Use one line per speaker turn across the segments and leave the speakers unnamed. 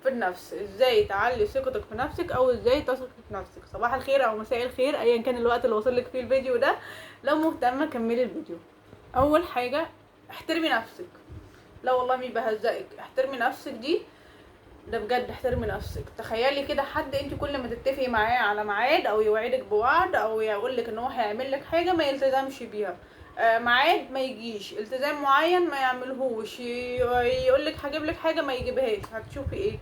في النفس، ازاي تعلي ثقتك في نفسك او ازاي تثق في نفسك. صباح الخير او مساء الخير ايا كان الوقت اللي وصل لك فيه الفيديو ده. لو مهتمه كملي الفيديو. اول حاجه احترمي نفسك. لا والله مش بهزقك، احترمي نفسك دي، ده بجد احترمي نفسك. تخيلي كده حد انت كل ما تتفقي معاه على ميعاد او يوعدك بوعد او يقول لك ان هو هيعمل لك حاجه ما يلتزمش بيها، ميعاد ما يجيش، التزام معين ما يعملهوش، يقول لك هجيب لك حاجه ما يجيبهاش، هتشوفي ايه؟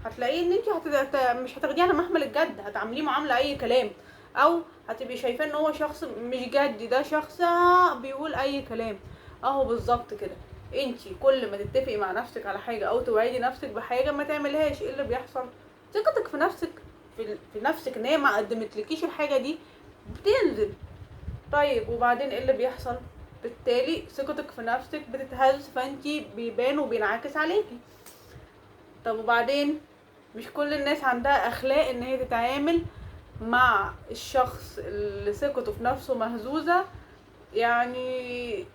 هتلاقيه ان انت مش هتاخديه على محمل الجد، هتعامليه معامله اي كلام، او هتبقي شايفاه ان هو شخص مش جدي، ده شخص بيقول اي كلام. اهو بالظبط كده، انت كل ما تتفقي مع نفسك على حاجه او توعدي نفسك بحاجه ما تعملهاش، ايه اللي بيحصل؟ ثقتك في نفسك، في نفسك ان هي ما قدمتلكيش الحاجه دي بتنزل. طيب وبعدين ايه اللي بيحصل؟ بالتالي ثقتك في نفسك بتتهز، فانتي بيبان وبينعكس عليكي. طب وبعدين مش كل الناس عندها اخلاق ان هي تتعامل مع الشخص اللي ثقته في نفسه مهزوزة، يعني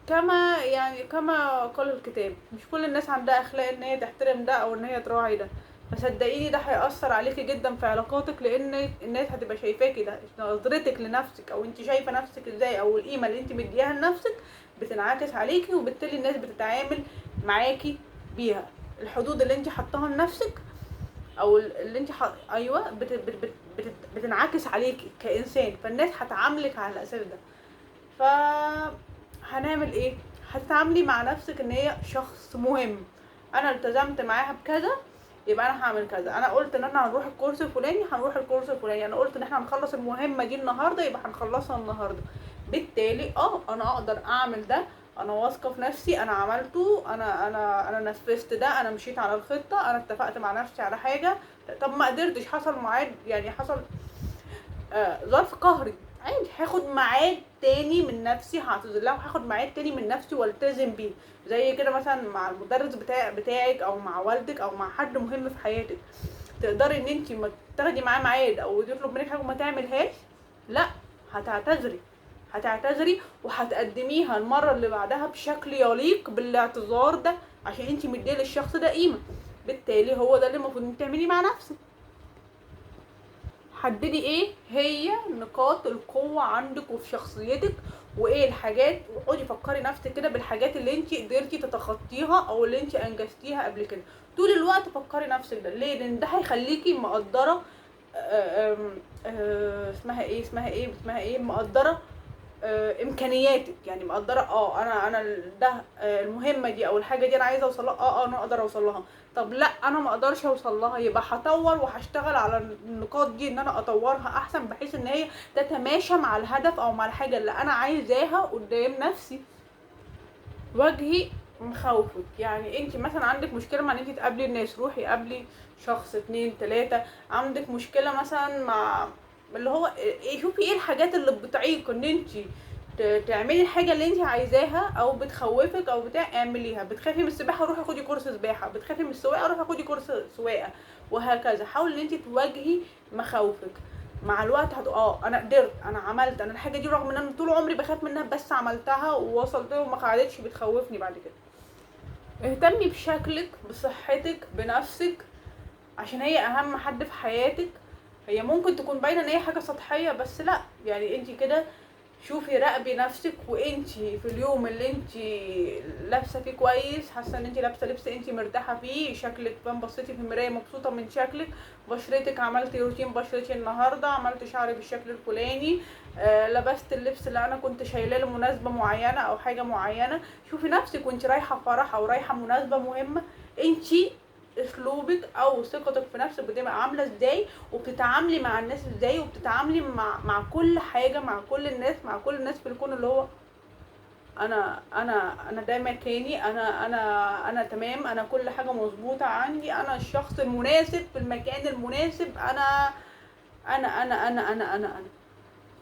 كما قال الكتاب، مش كل الناس عندها اخلاق ان هي تحترم ده او ان هي تراعي ده. فصدقيني ده هيأثر عليكي جدا في علاقاتك، لان الناس هتبقى شايفاكي، ده نظرتك لنفسك او انت شايفه نفسك ازاي او القيمه اللي انت مدياها لنفسك بتنعكس عليكي، وبالتالي الناس بتتعامل معاكي بيها. الحدود اللي انت حطاها لنفسك او اللي انت ايوه بتنعكس عليكي كانسان، فالناس هتعاملك على الاساس ده. ف هنعمل ايه؟ هتتعاملي مع نفسك ان هي شخص مهم، انا التزمت معاها بكذا يبقى انا هعمل كذا، انا قلت ان انا هنروح الكورس الفلاني هنروح الكورس الفلاني، انا قلت ان احنا هنخلص المهمه دي النهارده يبقى هنخلصها النهارده. بالتالي انا اقدر اعمل ده، انا واثقه في نفسي، انا عملته، انا نفذت ده، انا مشيت على الخطه، انا اتفقت مع نفسي على حاجه. طب ما قدرتش، حصل معاد، يعني حصل ظرف قهري، عادي هاخد ميعاد تاني من نفسي، هعتذر لها وهاخد ميعاد تاني من نفسي والتزم بيه. زي كده مثلا مع المدرس بتاعك او مع والدك او مع حد مهم في حياتك، تقدري ان انت ما تاخدي معاه ميعاد او يطلب منك حاجه وما تعملهاش؟ لا، هتعتذري وهتقدميها المره اللي بعدها بشكل يليق بالاعتذار ده، عشان انت مديه للشخص ده قيمه. بالتالي هو ده اللي المفروض انت تعمليه مع نفسك. حددي ايه هي نقاط القوة عندك وفي شخصيتك، وايه الحاجات، وقعدي فكري نفسك كده بالحاجات اللي انت قدرتي تتخطيها او اللي انت انجزتيها قبل كده. طول الوقت فكري نفسك ده، ليه؟ لان ده هيخليكي مقدرة اسمها ايه مقدرة امكانياتك، يعني مقدره انا ده المهمه دي او الحاجه دي انا عايزه اوصل لها، انا اقدر اوصل لها. طب لا انا ما اقدرش اوصل لها، يبقى هطور وهشتغل على النقاط دي ان انا اطورها احسن، بحيث ان هي تتماشى مع الهدف او مع الحاجه اللي انا عايزاها قدام نفسي. واجهي مخاوفك، يعني انت مثلا عندك مشكله مع ان انت تقابلي الناس، روحي قابلي شخص 2 3. عندك مشكله مثلا مع اللي هو شوفي ايه الحاجات اللي بتعيق ان انت تعملي الحاجه اللي انت عايزاها او بتخوفك او اعمليها. بتخافي من السباحه، روحي خدي كورس سباحه. بتخافي من السواقه، روحي خدي كورس سواقه. وهكذا حاولي ان انت تواجهي مخاوفك. مع الوقت انا قدرت، انا عملت، انا الحاجه دي رغم ان انا طول عمري بخاف منها بس عملتها ووصلت وما قعدتش بتخوفني بعد كده. اهتمي بشكلك، بصحتك، بنفسك، عشان هي اهم حد في حياتك. هي ممكن تكون باينه ان هي حاجه سطحيه، بس لا، يعني انت كده شوفي راقبي نفسك، وانتي في اليوم اللي انتي لابسه فيه كويس، حاسه ان انتي لابسه لبس انتي مرتاحه فيه، شكلك فاهم، بصيتي في المرايه مبسوطه من شكلك، بشرتك عملتي روتين بشرتي النهارده، عملت شعري بالشكل الفلاني، لبست اللبس اللي انا كنت شايلاه لمناسبه معينه او حاجه معينه. شوفي نفسك وانتي رايحه فرح او رايحه مناسبه مهمه، انتي اسلوبك او ثقتك في نفسك بتبقى عامله ازاي، وبتتعاملي مع الناس ازاي، وبتتعاملي مع كل حاجه، مع كل الناس، مع كل الناس في الكون، اللي هو انا ده مكاني، انا تمام، انا كل حاجه مظبوطه عندي، انا الشخص المناسب في المكان المناسب، انا.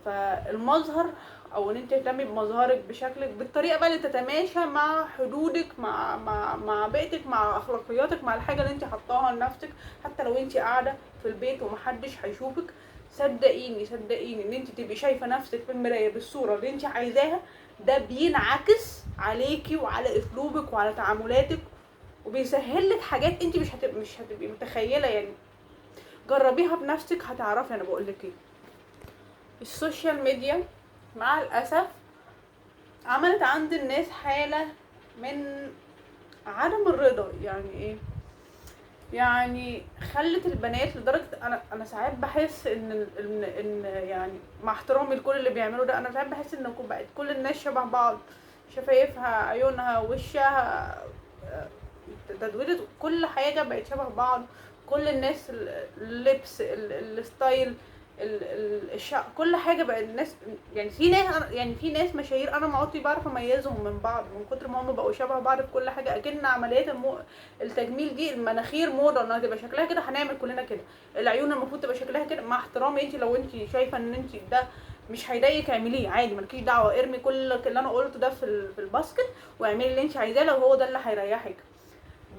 فالمظهر او ان انت تهتمي بمظهرك بشكلك بالطريقه بقى اللي تتماشى مع حدودك، مع بيئتك، مع اخلاقياتك، مع الحاجه اللي انت حطاها لنفسك. حتى لو انت قاعده في البيت ومحدش هيشوفك، صدقيني ان انت تبقي شايفه نفسك في المرايه بالصوره اللي انت عايزاها، ده بينعكس عليكي وعلى اسلوبك وعلى تعاملاتك وبيسهل لك حاجات انت مش هتبقي متخيله يعني. جربيها بنفسك هتعرفي انا بقول لك ايه. السوشيال ميديا مع الاسف عملت عند الناس حاله من عدم الرضا. يعني ايه؟ يعني خلت البنات لدرجه انا ساعات بحس ان يعني مع احترامي لكل اللي بيعملوا ده، انا ساعات بحس ان بقت كل الناس شبه بعض، شفايفها، عيونها، وشها، تدويرة، كل حاجه بقت شبه بعض. كل الناس اللبس، الستايل، كل حاجه بقى الناس. يعني في ناس مشاهير انا ما عدتش بعرف اميزهم من بعض من كتر ما هم بقوا شبه بعض في كل حاجه. اكن عمليات التجميل دي، المناخير موضه انها تبقى شكلها كده، هنعمل كلنا كده. العيون المفروض تبقى شكلها كده. مع احترامي، انت لو انت شايفه ان انت ده مش هيضايقك اعمليه عادي، مالكيش دعوه. ارمي كل اللي انا قلته ده في الباسكت واعملي اللي انت عايزاه لو هو ده اللي هيريحك.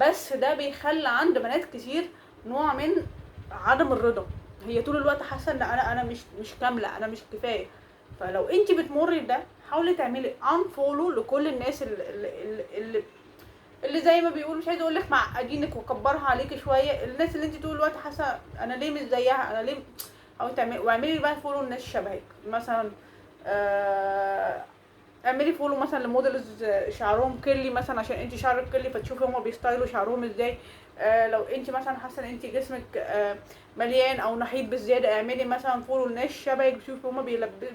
بس ده بيخلي عند بنات كتير نوع من عدم الرضا. هي طول الوقت حاسه ان انا مش كامله، انا مش كفايه. فلو انت بتمري ده، حاولي تعملي انفولو لكل الناس اللي زي ما بيقولوا، مش عايزه اقول لك معقدينك وكبرها عليكي شويه. الناس اللي انت طول الوقت حاسه انا ليه مش زيها، انا ليه. حاولي تعملي واعملي بقى فولو الناس شبهك. مثلا اعملي فولو مثلا لموديلز شعرهم كيرلي مثلا، عشان انت شعرك كيرلي، فتشوفي هما بيستايلوا شعرهم ازاي. لو انت مثلا حاسه ان انت جسمك مليان او نحيف بالزياده، اعملي مثلا فولو لناس شبهك، شوفي هما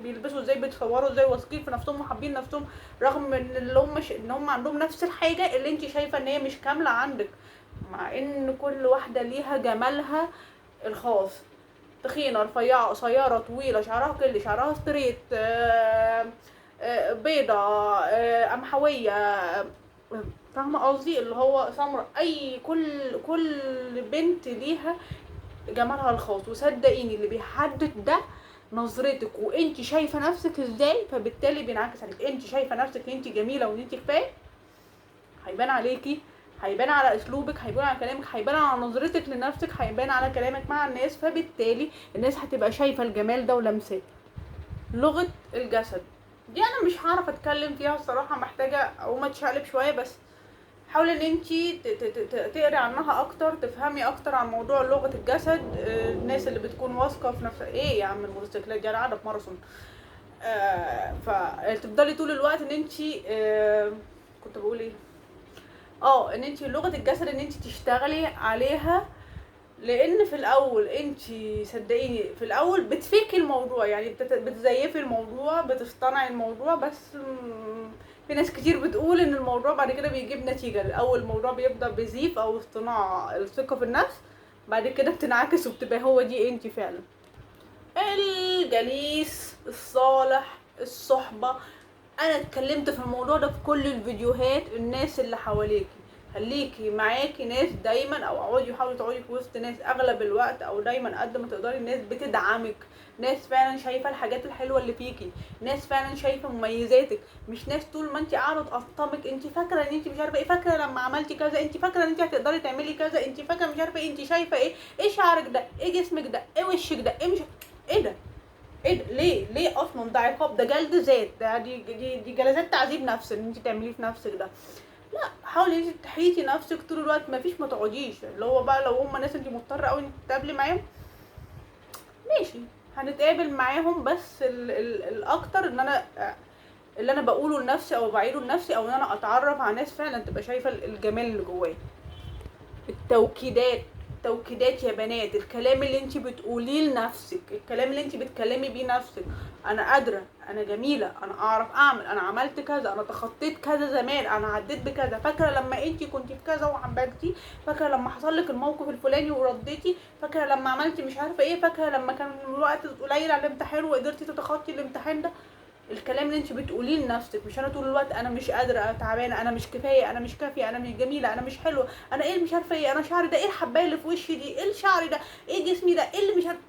بيلبسوا ازاي، بيتصوروا ازاي، واثقين في نفسهم وحابين نفسهم، رغم ان هم عندهم نفس الحاجه اللي انت شايفه ان هي مش كامله عندك. مع ان كل واحده ليها جمالها الخاص. تخينه، رفيعه، قصيره، طويله، شعرها كيرلي، شعرها ستريت، بيضة، قمحوية، فاهمة قصدي، اللي هو سمرة. كل بنت ليها جمالها الخاص. وصدقيني اللي بيحدد ده نظرتك، وانت شايفة نفسك ازاي، فبالتالي بينعكس عليك. انت شايفة نفسك ان انت جميلة وان انت كفاية، هيبان عليكي، هيبان على اسلوبك، هيبان على كلامك، هيبان على نظرتك لنفسك، هيبان على كلامك مع الناس. فبالتالي الناس هتبقى شايفة الجمال ده ولمساه. لغة الجسد دي انا مش هعرف اتكلم فيها الصراحه، محتاجه اقوم اتشقلب شويه. بس حاولي ان انتي تقري عنها اكتر، تفهمي اكتر عن موضوع لغه الجسد. الناس اللي بتكون واثقه في نفسها. ايه يا عم الموتوسيكلات دي، انا قاعده في ماراثون. فتفضلي طول الوقت ان انتي كنت بقول ايه، ان انتي لغه الجسد ان انتي تشتغلي عليها. لان في الاول انتي صدقيني في الاول بتفكي الموضوع، يعني بتزيفي الموضوع، بتصطنعي الموضوع. بس في ناس كتير بتقول ان الموضوع بعد كده بيجيب نتيجة. الاول الموضوع بيبدأ بزيف او اصطناع الثقة في النفس، بعد كده بتنعكس وبتبقى هو دي انتي فعلا. الجليس الصالح، الصحبة. انا اتكلمت في الموضوع ده في كل الفيديوهات. الناس اللي حواليكي، خليكي معاكي ناس دايما، او حاولي تقعدي في وسط ناس اغلب الوقت، او دايما قد ما تقدري ناس بتدعمك، ناس فعلا شايفه الحاجات الحلوه اللي فيكي، ناس فعلا شايفه مميزاتك. مش ناس طول ما انت قاعده تقطمك، انت فاكره ان انت مش عارفه ايه، فاكره لما عملتي كذا، انت فاكره ان انت هتقدري تعملي كذا، انت فاكره مش عارفه ايه، انت شايفه ايه، ايه شعرك ده، ايه جسمك ده، ايه وشك ده، ايه مش ايه ده، ايه ده، ليه اصلا ده عقاب، ده جلد ذات، ده دي جلسات تعذيب نفس ان انت تعمليه في نفسك ده. لا، حاولي انت تحيطي نفسك طول الوقت. مفيش، ما تقعديش اللي هو بقى لو هم ناس انت مضطره قوي انت تتقابلي معاهم، ماشي هنتقابل معاهم. بس الاكتر ان انا اللي انا بقوله لنفسي او بعيده لنفسي، او ان انا اتعرف على ناس فعلا تبقى شايفه الجمال اللي جوايا. التوكيدات يا بنات، الكلام اللي انت بتقوليه لنفسك، الكلام اللي انت بتكلمي بيه نفسك. انا قادره، انا جميله، انا اعرف اعمل، انا عملت كذا، انا تخطيت كذا زمان، انا عديت بكذا، فاكره لما انت كنت في كذا وعملتي، فاكره لما حصل لك الموقف الفلاني ورديتي، فاكره لما عملتي مش عارفه ايه، فاكره لما كان الوقت قليل على الامتحان وقدرتي تتخطي الامتحان ده. الكلام اللي انت بتقوليه لنفسك، مش انا طول الوقت انا مش قادره، انا تعبانه، انا مش كفايه، انا مش كافيه، انا مش جميله، انا مش حلوه، انا ايه مش عارفه ايه، انا شعري ده، ايه الحبايه اللي في وشي دي، ايه الشعر ده، ايه جسمي ده، ايه اللي مش عارفه.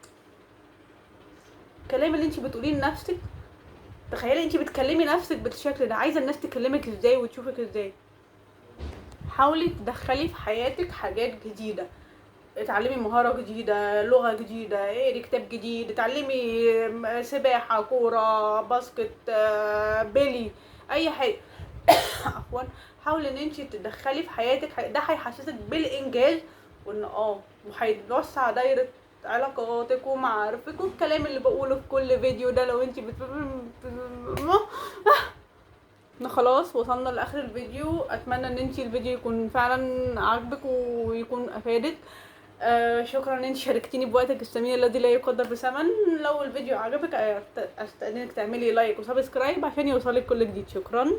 الكلام اللي انت بتقوليه لنفسك، تخيلي انت بتكلمي نفسك بالشكل ده، عايزه الناس تكلمك ازاي وتشوفك ازاي. حاولي تدخلي في حياتك حاجات جديده، اتعلمي مهارة جديدة، لغة جديدة، اقري كتاب جديد، اتعلمي سباحة، كورة، باسكت، بيلي، اي حاجة. عفوا. حاولي ان انت تدخلي في حياتك، ده هيحسسك بالانجاز، وان وهيوسع دايره علاقاتك ومعارفك، والكلام اللي بقوله في كل فيديو ده لو انت خلاص وصلنا لاخر الفيديو. اتمنى ان انت الفيديو يكون فعلا عاجبك ويكون افادك. شكرا ان انت شاركتيني بوقتك الثمين الذي لا يقدر بثمن. لو الفيديو عجبك استاذنك تعملي لايك وسبسكرايب عشان يوصلك كل جديد. شكرا.